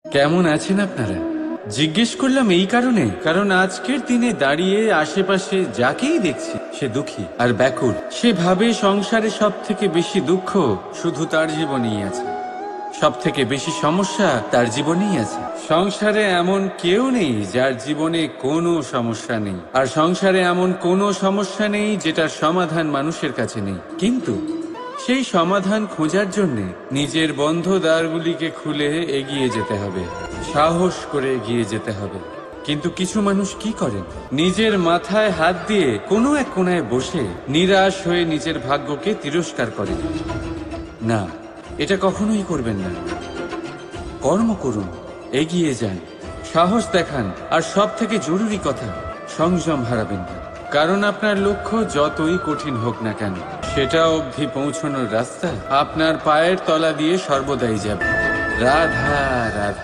কেমন আছেন আপনারা? জিজ্ঞেস করলাম এই কারণে, কারণ আজকের দিনে দাঁড়িয়ে আশেপাশে যাকেই দেখছি সে দুঃখী আর ব্যাকুল। সে ভাবে সংসারে সব থেকে বেশি দুঃখ শুধু তার জীবনেই আছে, সব থেকে বেশি সমস্যা তার জীবনেই আছে। সংসারে এমন কেউ নেই যার জীবনে কোনো সমস্যা নেই, আর সংসারে এমন কোনো সমস্যা নেই যেটার সমাধান মানুষের কাছে নেই। কিন্তু সেই সমাধান খোঁজার জন্য নিজের বন্ধ দ্বারগুলিকে খুলে এগিয়ে যেতে হবে, সাহস করে এগিয়ে যেতে হবে। কিন্তু কিছু মানুষ কি করেন, নিজের মাথায় হাত দিয়ে কোনো এক কোণায় বসে নিরাশ হয়ে নিজের ভাগ্যকে তিরস্কার করেন। না, এটা কখনোই করবেন না। কর্ম করুন, এগিয়ে যান, সাহস দেখান, আর সব থেকে জরুরি কথা, সংযম হারাবেন না। কারণ আপনার লক্ষ্য যতই কঠিন হোক না কেন, সেটা অবধি পৌঁছানোর রাস্তা আপনার পায়ের তলা দিয়ে সর্বদাই যাবে। রাধা রাধা।